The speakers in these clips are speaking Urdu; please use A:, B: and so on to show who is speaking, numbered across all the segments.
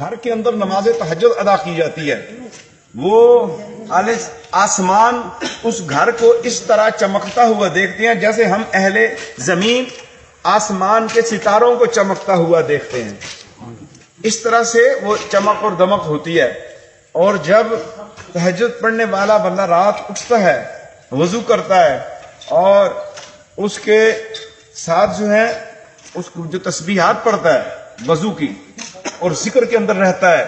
A: گھر کے اندر نماز تہجد ادا کی جاتی ہے، وہ آسمان اس گھر کو اس طرح چمکتا ہوا دیکھتے ہیں جیسے ہم اہل زمین آسمان کے ستاروں کو چمکتا ہوا دیکھتے ہیں. اس طرح سے وہ چمک اور دمک ہوتی ہے. اور جب تہجد پڑھنے والا بندہ رات اٹھتا ہے، وضو کرتا ہے اور اس کے ساتھ جو ہے اس کو جو تسبیحات پڑھتا ہے وضو کی اور ذکر کے اندر رہتا ہے،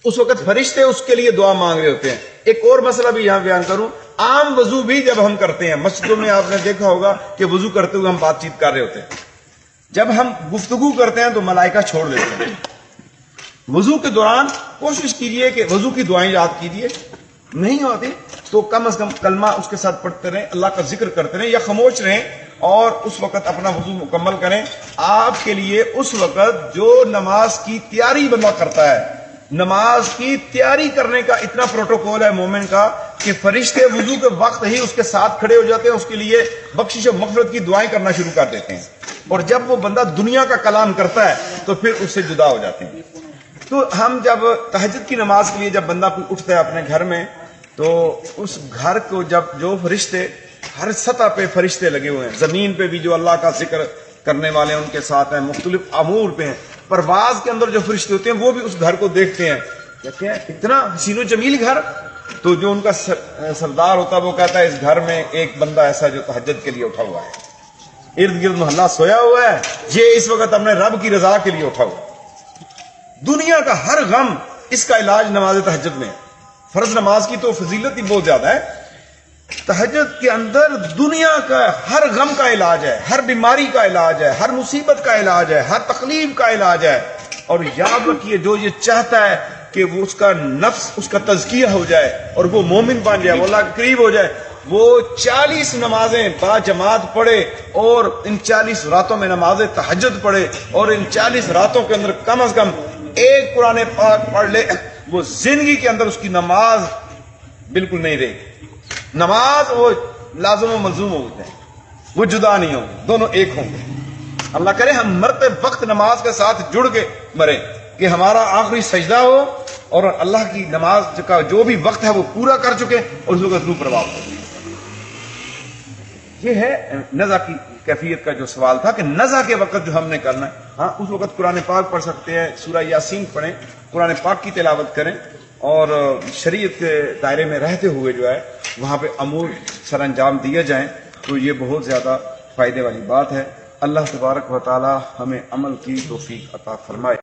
A: اس وقت فرشتے اس کے لیے دعا مانگ رہے ہوتے ہیں. ایک اور مسئلہ بھی یہاں بیان کروں، عام وضو بھی جب ہم کرتے ہیں مسجدوں میں آپ نے دیکھا ہوگا کہ وضو کرتے ہوئے ہم بات چیت کر رہے ہوتے ہیں. جب ہم گفتگو کرتے ہیں تو ملائکہ چھوڑ دیتے ہیں. وضو کے دوران کوشش کیجئے کہ وضو کی دعائیں یاد کیجئے، نہیں ہوتی تو کم از کم کلمہ اس کے ساتھ پڑھتے رہیں، اللہ کا ذکر کرتے رہیں یا خاموش رہیں اور اس وقت اپنا وضو مکمل کریں. آپ کے لیے اس وقت جو نماز کی تیاری بندہ کرتا ہے، نماز کی تیاری کرنے کا اتنا پروٹوکول ہے مومن کا کہ فرشتے وضو کے وقت ہی اس کے ساتھ کھڑے ہو جاتے ہیں، اس کے لیے بخشش و مغفرت کی دعائیں کرنا شروع کر دیتے ہیں. اور جب وہ بندہ دنیا کا کلام کرتا ہے تو پھر اس سے جدا ہو جاتے ہیں. تو ہم جب تہجد کی نماز کے لیے جب بندہ اٹھتا ہے اپنے گھر میں، تو اس گھر کو جب جو فرشتے ہر سطح پہ فرشتے لگے ہوئے ہیں، زمین پہ بھی جو اللہ کا ذکر کرنے والے ہیں ان کے ساتھ ہیں، مختلف امور پہ ہیں، پرواز کے اندر جو فرشتے ہوتے ہیں وہ بھی اس گھر کو دیکھتے ہیں، کہتے ہیں اتنا حسین و جمیل گھر. تو جو ان کا سردار ہوتا ہے وہ کہتا ہے اس گھر میں ایک بندہ ایسا جو تہجد کے لیے اٹھا ہوا ہے، ارد گرد محلہ سویا ہوا ہے، یہ اس وقت اپنے رب کی رضا کے لیے اٹھا ہوا ہے. دنیا کا ہر غم اس کا علاج نماز تہجد میں. فرض نماز کی تو فضیلت ہی بہت زیادہ ہے، تہجد کے اندر دنیا کا ہر غم کا علاج ہے، ہر بیماری کا علاج ہے، ہر مصیبت کا علاج ہے، ہر تکلیف کا علاج ہے. اور یاد رکھیے جو یہ چاہتا ہے کہ وہ اس کا نفس اس کا تزکیہ ہو جائے اور وہ مومن بن جائے، وہ اللہ کے قریب ہو جائے، وہ 40 نمازیں با جماعت پڑھے اور ان 40 راتوں میں نماز تہجد پڑھے اور ان 40 راتوں کے اندر کم از کم ایک قرآن پاک پڑھ لے، وہ زندگی کے اندر اس کی نماز بالکل نہیں رہے گی. نماز وہ لازم و ملزوم ہوتے ہیں، وہ جدا نہیں ہوں گے، دونوں ایک ہوں گے. اللہ کرے ہم مرتے وقت نماز کے ساتھ جڑ کے مریں کہ ہمارا آخری سجدہ ہو اور اللہ کی نماز کا جو بھی وقت ہے وہ پورا کر چکے اور اس وقت روح پرواہ ہو. یہ ہے نزع کی کیفیت کا جو سوال تھا کہ نزع کے وقت جو ہم نے کرنا ہے، ہاں اس وقت قرآن پاک پڑھ سکتے ہیں، سورہ یاسین پڑھیں، قرآن پاک کی تلاوت کریں اور شریعت کے دائرے میں رہتے ہوئے جو ہے وہاں پہ امور سر انجام دیے جائیں تو یہ بہت زیادہ فائدے والی بات ہے. اللہ تبارک و تعالی ہمیں عمل کی توفیق عطا فرمائے.